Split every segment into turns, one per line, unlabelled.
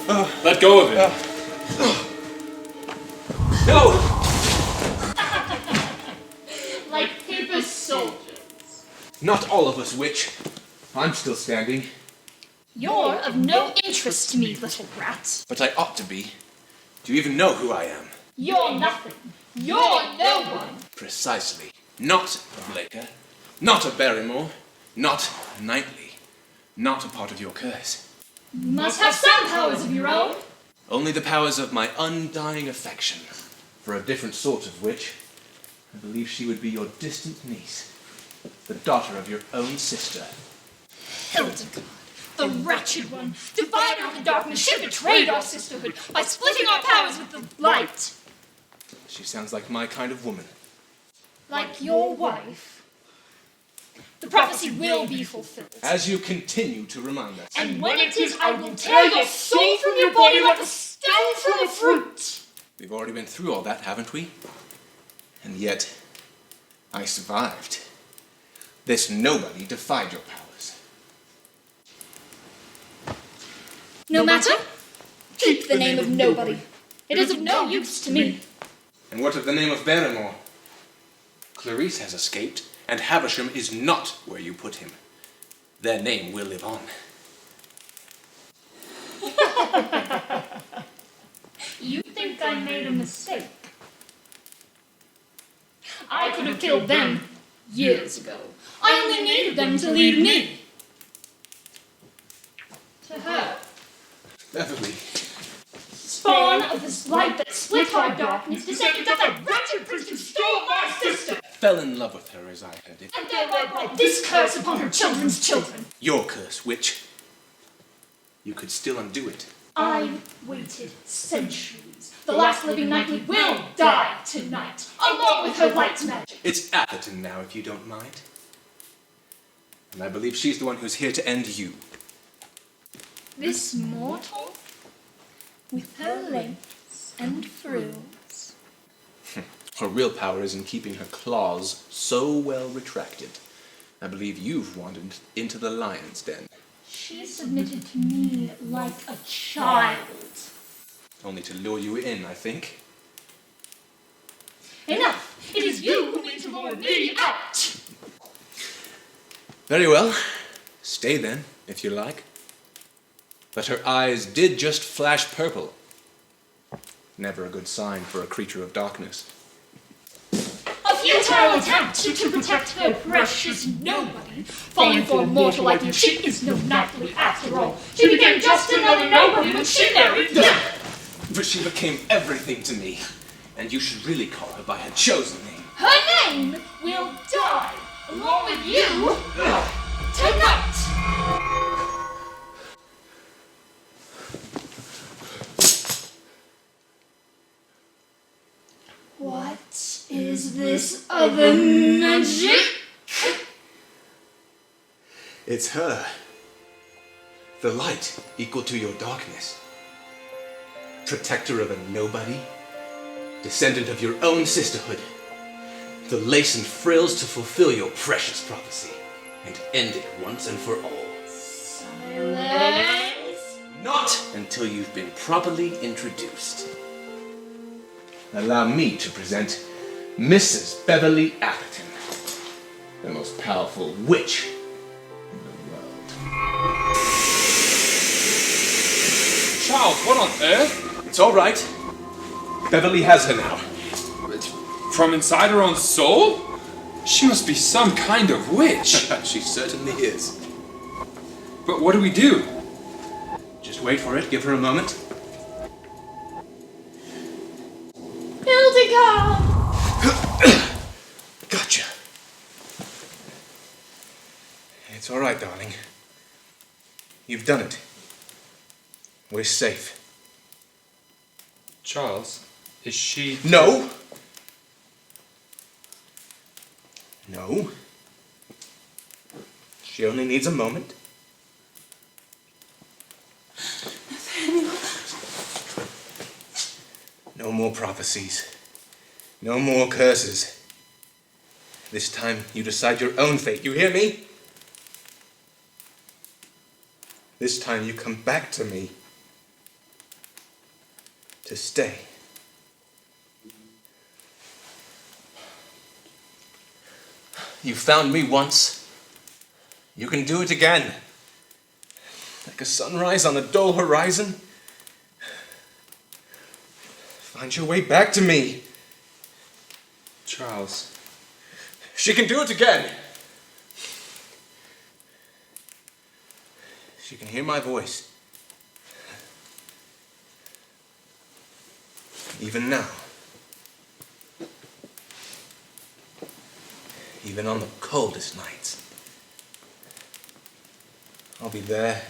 Let go of it. No!
Like paper soldiers.
Not all of us, witch. I'm still standing.
You're of no interest to me, little rat.
But I ought to be. Do you even know who I am?
You're nothing. You're no one.
Precisely. Not a Blaker. Not a Barrymore. Not a Knightley. Not a part of your curse.
You must have some powers of your own.
Only the powers of my undying affection. For a different sort of witch. I believe she would be your distant niece. The daughter of your own sister.
Hildegard, the wretched one, divider of the darkness, she betrayed our sisterhood by splitting our powers with the light.
She sounds like my kind of woman.
Like your wife. The prophecy will be fulfilled.
As you continue to remind us.
And when it is, I will tear your soul from your body like a stone from a fruit.
We've already been through all that, haven't we? And yet, I survived. This nobody defied your powers.
No matter. Keep the name of nobody. It is of no use to me.
And what of the name of Barrymore? Clarice has escaped, and Haversham is not where you put him. Their name will live on.
You think I made a mistake? I could have killed them years ago. I only needed them to lead me. To her.
Beverly.
Spawn of this light that split our darkness, descendant of that wretched prince who stole my sister.
Fell in love with her as I heard it.
And thereby brought this curse upon her children's children.
Your curse, witch. You could still undo it.
I waited centuries. The last living Knightley will die tonight, along with her light magic.
It's Atherton now, if you don't mind. And I believe she's the one who's here to end you.
This mortal, with her lengths and frills.
Her real power is in keeping her claws so well retracted. I believe you've wandered into the lion's den.
She submitted to me like a child.
Only to lure you in, I think.
Enough! It is you who mean to lure me out!
Very well. Stay then, if you like. But her eyes did just flash purple. Never a good sign for a creature of darkness.
A futile attempt to protect her precious nobody. Falling for a mortal like you, she is no Knightley after all. She became just another nobody when she married you.
But she became everything to me. And you should really call her by her chosen name.
Her name will die, along with you, tonight. What is this other magic?
It's her. The light equal to your darkness. Protector of a nobody. Descendant of your own sisterhood. The lace and frills to fulfill your precious prophecy. And end it once and for all.
Silence.
Not until you've been properly introduced. Allow me to present Mrs. Beverly Atherton, the most powerful witch in the world.
Charles, what on earth?
It's all right. Beverly has her now.
From inside her own soul? She must be some kind of witch.
She certainly is.
But what do we do?
Just wait for it. Give her a moment.
Hildegard!
Gotcha. It's all right, darling. You've done it. We're safe.
Charles, is she...
No! No. She only needs a moment.
Nathaniel.
No more prophecies. No more curses. This time you decide your own fate. You hear me? This time you come back to me. to stay. You found me once. You can do it again. Like a sunrise on a dull horizon. Find your way back to me.
Charles.
She can do it again. She can hear my voice. Even now. Even on the coldest nights. I'll be there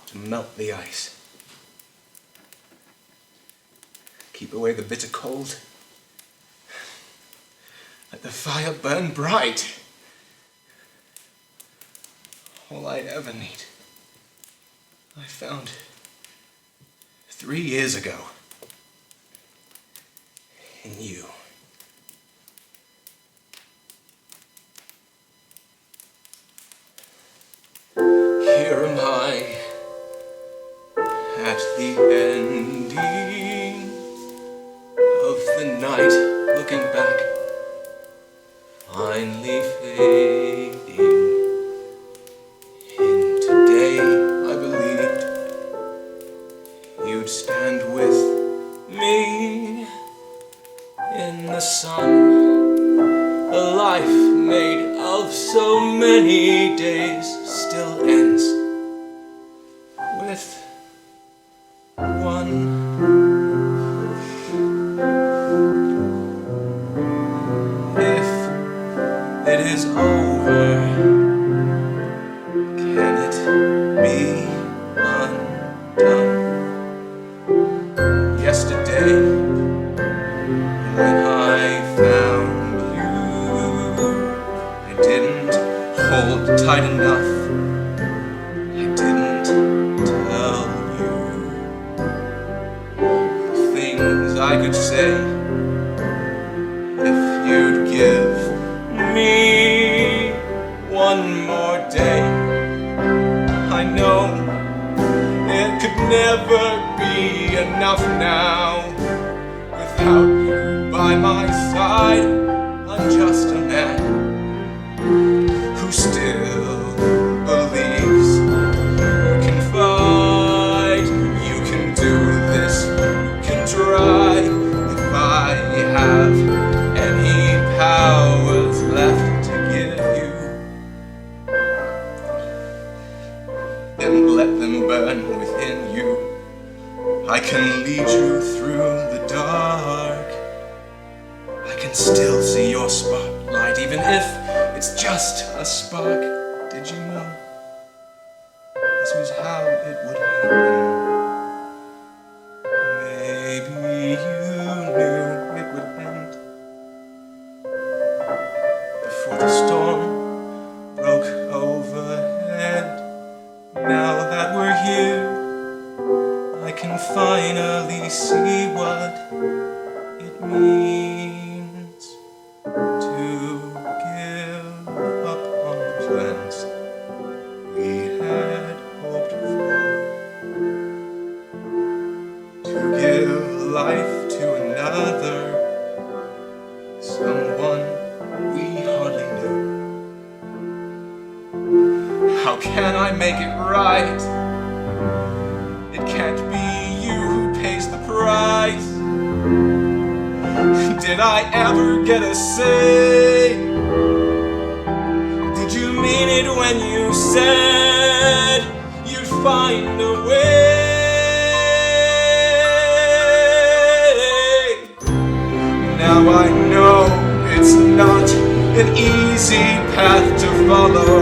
to melt the ice. Keep away the bitter cold. Let the fire burn bright. All I ever need, I found 3 years ago in you. Here am I at the ending of the night, looking back, finally fading. In today, I believed you'd stand with me in the sun. A life made of so many days still ends with one. If it is over, can it be undone? Yesterday, when I found you, I didn't hold tight enough. I didn't tell you the things I could say if you'd give me one more day. I know it could never be enough now. Without you by my side, I'm just a man who still believes you can fight, you can do this, you can try. If I have any powers left to give you, then let them burn within you. I can lead you through the dark. I can still see your spotlight, even if it's just a spark. Did you know this was how it would happen? Maybe you knew it would end before the storm broke overhead. Now that we're here, I can finally see what it means to give up on plans we had hoped for, to give life to another, someone we hardly knew. How can I make it right? It can't be you who pays the price. Did I ever get a say? Did you mean it when you said you'd find a way? Now I know it's not an easy path to follow,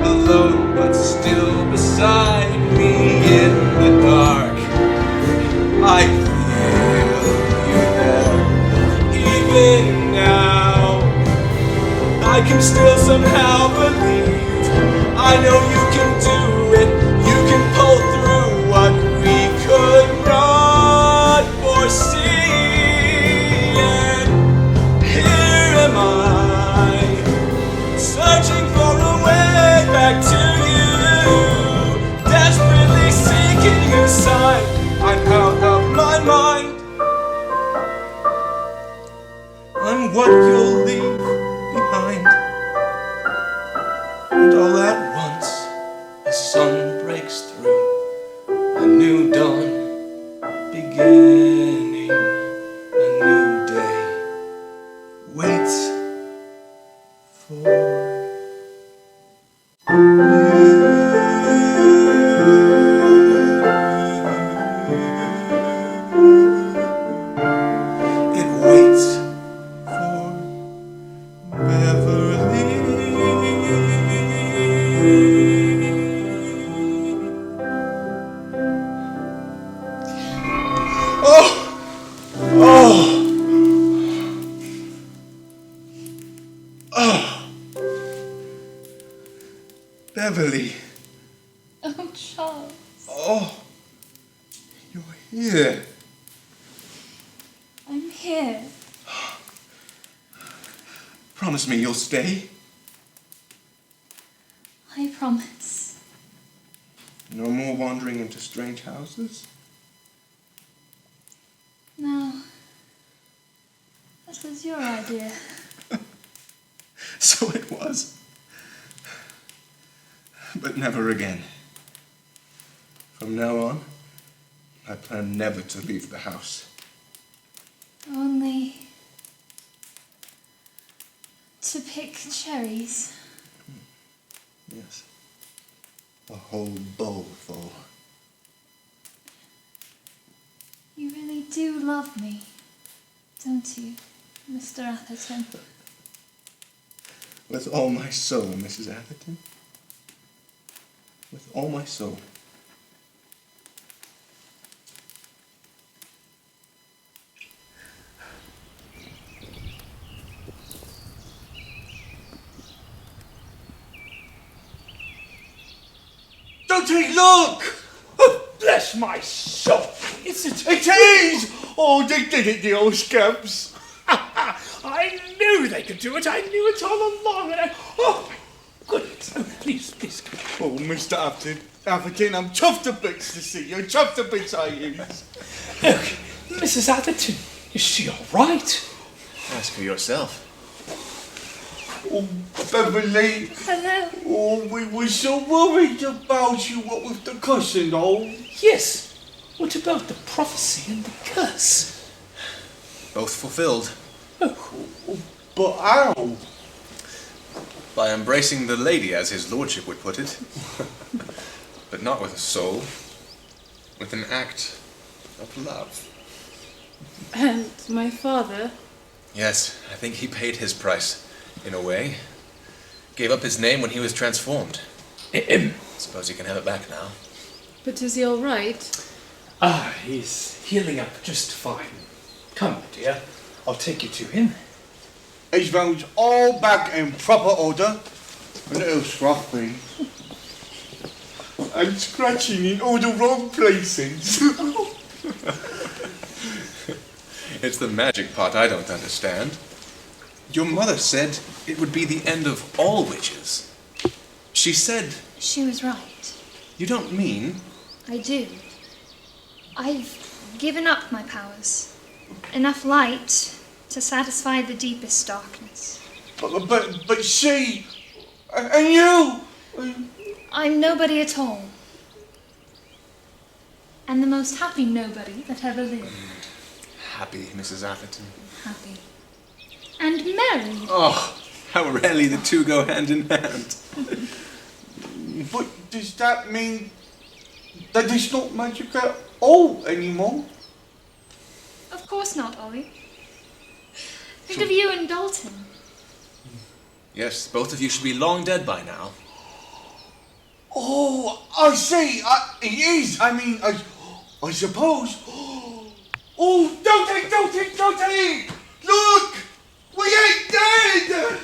alone but still beside me in the dark. I feel you there. Even now, I can still somehow believe. I know you can do it. You can pull through what we could not foresee. And here am I, searching for a way back to you, desperately seeking a sign. I'm out of what you'll leave behind. And all at once, the sun breaks through, a new dawn beginning, a new day waits for it waits for Beverly. Oh! Oh! Oh! Beverly.
Oh, Charles.
Oh! You're here.
I'm here.
Promise me you'll stay.
I promise.
No more wandering into strange houses.
No. That was your idea.
So it was. But never again. From now on, I plan never to leave the house.
Only to pick cherries.
Yes. A whole bowl full.
You really do love me, don't you, Mr. Atherton?
With all my soul, Mrs. Atherton. With all my soul.
Don't look! Oh, bless my soul! It is! Oh, they did it, the old scamps! I knew they could do it! I knew it all along! And oh, my goodness! Oh, please, please. Oh, Mr. Atherton, I'm chuffed to bits to see you. Chuffed to bits I use. Look, Mrs. Atherton, is she all right?
Ask for yourself.
Oh, Beverly.
Hello.
Oh, we were so worried about you, what with the cuss and all.
Yes. What about the prophecy and the curse?
Both fulfilled.
But how?
By embracing the lady, as his lordship would put it. But not with a soul. With an act of love.
And my father?
Yes, I think he paid his price, in a way. Gave up his name when he was transformed. Suppose he can have it back now.
But is he all right?
Ah, he's healing up just fine. Come, my dear. I'll take you to him.
His round's all back in proper order. A little scruffy. And scratching in all the wrong places.
It's the magic part I don't understand. Your mother said it would be the end of all witches. She said...
She was right.
You don't mean...
I do. I've given up my powers. Enough light to satisfy the deepest darkness.
But she... And you...
I'm nobody at all. And the most happy nobody that ever lived.
Happy, Mrs. Atherton.
Happy. And married.
Oh, how rarely the two go hand in hand.
But does that mean that it's not magic at all anymore?
Of course not, Olly. Think of you and Dalton.
Yes, both of you should be long dead by now.
Oh, I see. He is. I mean, I suppose. Oh, don't eat! Look! We ain't dead!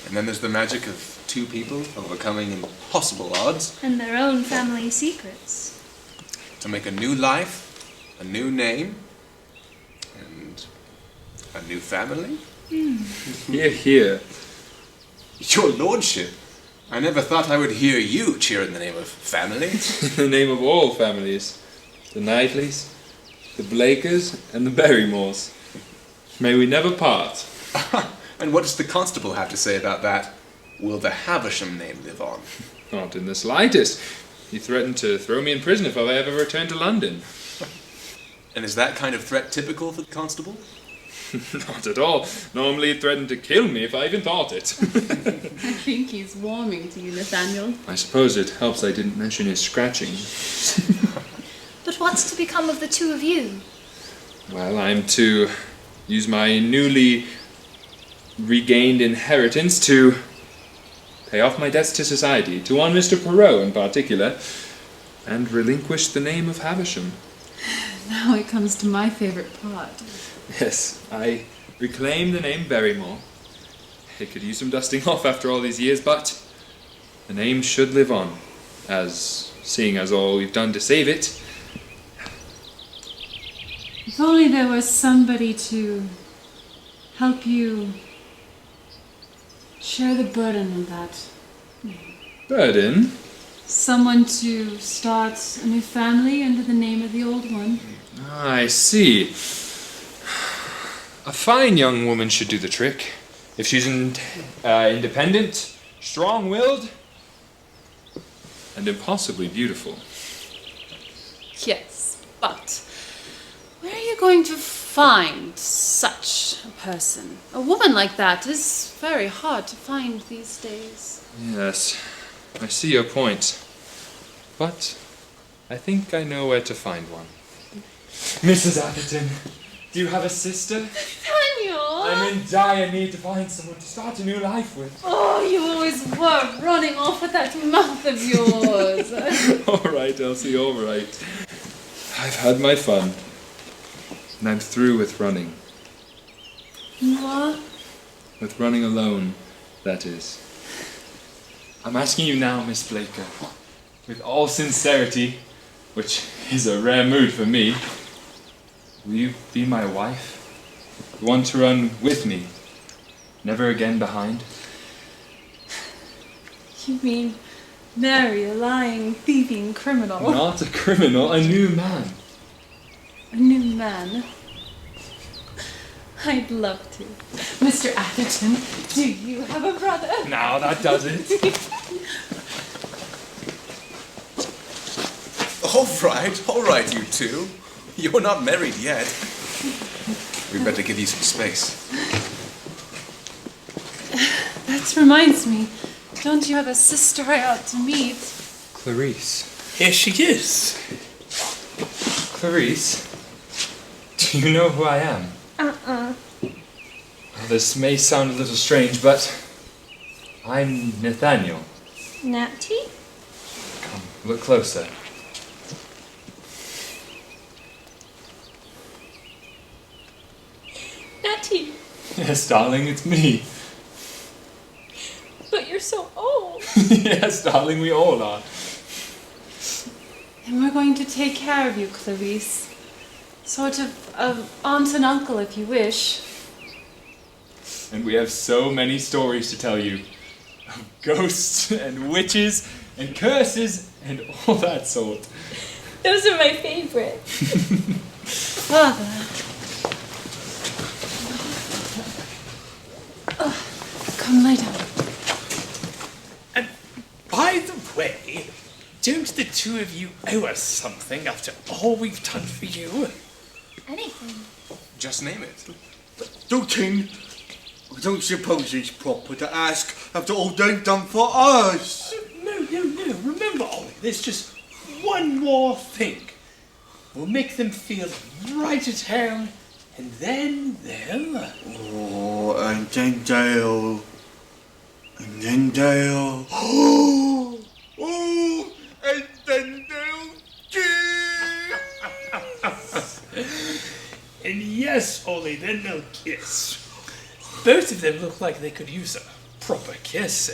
And then there's the magic of two people overcoming impossible odds.
And their own family secrets.
To make a new life, a new name, and a new family.
Hear, hear.
Your lordship, I never thought I would hear you cheer in the name of family.
In the name of all families. The Knightleys, the Blakers, and the Barrymores. May we never part.
And what does the constable have to say about that? Will the Haversham name live on?
Not in the slightest. He threatened to throw me in prison if I ever returned to London.
And is that kind of threat typical for the constable?
Not at all. Normally he threatened to kill me if I even thought it.
I think he's warming to you, Nathaniel.
I suppose it helps I didn't mention his scratching.
But what's to become of the two of you?
Well, I'm to use my newly regained inheritance to pay off my debts to society, to one Mr. Perraux in particular, and relinquish the name of Haversham.
Now it comes to my favourite part.
Yes, I reclaim the name Barrymore. It could use some dusting off after all these years, but the name should live on, seeing as all we've done to save it.
If only there was somebody to help you share the burden of that.
Burden?
Someone to start a new family under the name of the old one.
I see. A fine young woman should do the trick. If she's independent, strong-willed, and impossibly beautiful.
Yes, but where are you going to find such a person? A woman like that is very hard to find these days.
Yes, I see your point. But I think I know where to find one. Mrs. Atherton, do you have a sister?
Nathaniel!
I'm in dire need to find someone to start a new life with.
Oh, you always were running off with that mouth of yours.
All right, Elsie, all right. I've had my fun. And I'm through with running.
You are?
With running alone, that is. I'm asking you now, Miss Blaker, with all sincerity, which is a rare mood for me, will you be my wife? The one to run with me, never again behind?
You mean marry a lying, thieving criminal?
Not a criminal, a new man.
A new man? I'd love to. Mr. Atherton, do you have a brother?
Now that does it.
All right, you two. You're not married yet. We'd better give you some space.
That reminds me. Don't you have a sister I ought to meet?
Clarice.
Here she is.
Clarice, do you know who I am? Well, this may sound a little strange, but I'm Nathaniel.
Natty?
Come, look closer.
Natty,
Yes, darling, it's me.
but you're so old.
Yes, darling, we all are.
And we're going to take care of you, Clarice. Sort of aunt and uncle, if you wish.
And we have so many stories to tell you. Of ghosts and witches and curses and all that sort.
Those are my favorite.
Father. Come lie down.
And by the way, don't the two of you owe us something after all we've done for you?
Anything.
Just name it.
Dalton, I don't suppose it's proper to ask after all they've done for us. No. Remember, Olly, there's just one more thing. We'll make them feel right at home, and then they'll... Oh, and then they'll... Oh, and then they'll kiss. And yes, Olly, then they'll kiss. Both of them look like they could use a proper kiss.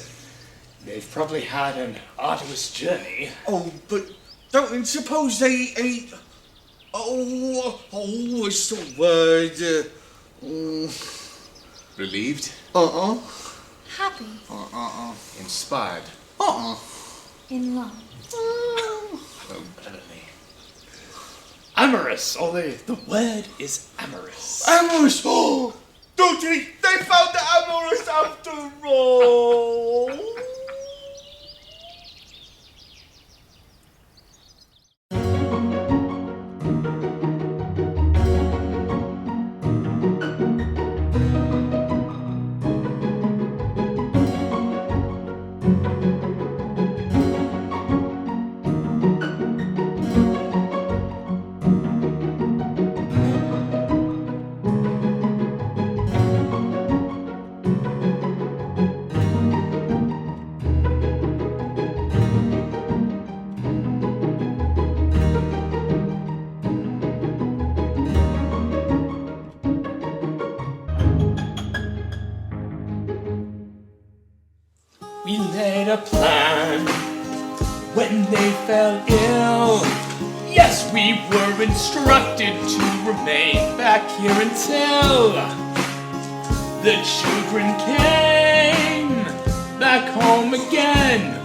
They've probably had an arduous journey. Oh, but don't suppose they ain't... what's the word?
Relieved?
Happy.
Inspired?
In love.
Oh, Beverly.
amorous, Olly. The word is amorous.
Amorous! Oh! Ruthie, they found the amorous after all!
We laid a plan when they fell ill. Yes, we were instructed to remain back here until the children came back home again.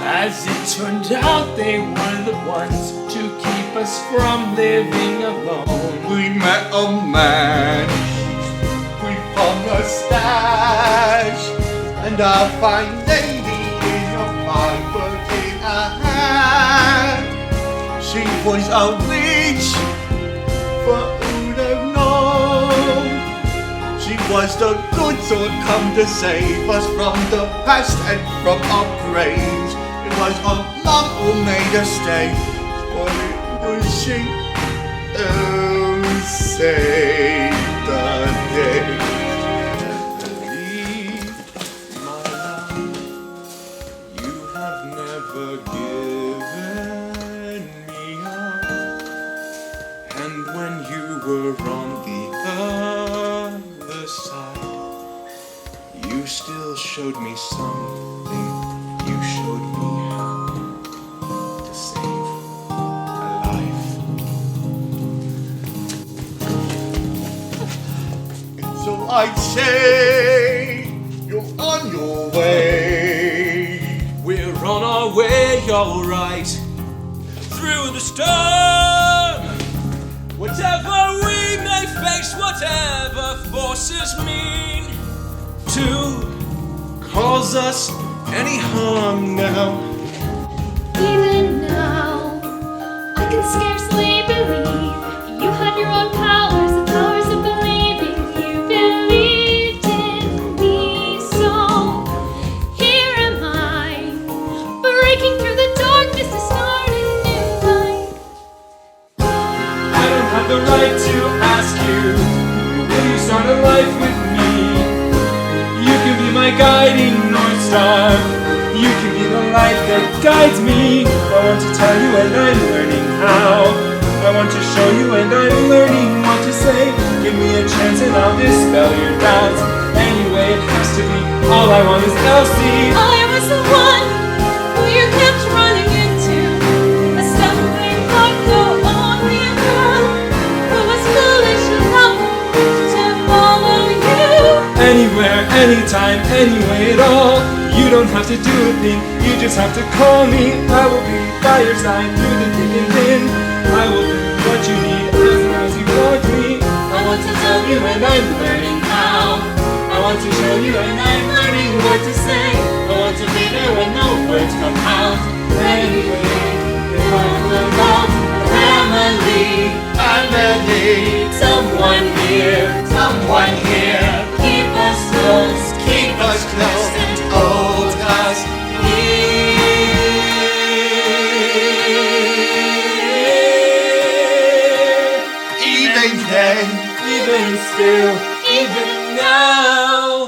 As it turned out, they were the ones to keep us from living alone.
We met a man, we found a stash, and a fine lady in a Bible in her hand. She was a witch, for who'd have known? She was the good sort come to save us from the past and from our graves. It was our love who made us stay, but it was she who saved the day.
Showed me something. You showed me how to save a life.
So I'd say you're on your way.
We're on our way, alright. Through the storm. Whatever we may face, whatever forces mean to cause us any harm now.
Even now, I can scarcely believe you had your own powers, the powers of believing. You believed in me, so here am I, breaking through the darkness to start a new life.
I don't have the right to ask you, will you start a life with me? You can be my guiding North Star. You can be the light that guides me. I want to tell you and I'm learning how. I want to show you and I'm learning what to say. Give me a chance and I'll dispel your doubts. Anyway, it has to be. All I want is Elsie.
I was the one who you kept running into. A stumbling block, the only girl who was foolish enough to follow you.
Anywhere, anytime, anyway at all. You don't have to do a thing, you just have to call me. I will be by your side through the thick and thin. I will do what you need as long as you want me. I want to love you and I'm learning how. I want to show you and I'm learning what to say. I want to be there when no words come out. Anyway, if I'm alone, family, someone here, keep us close, and hold us near. Even then, even still, even now.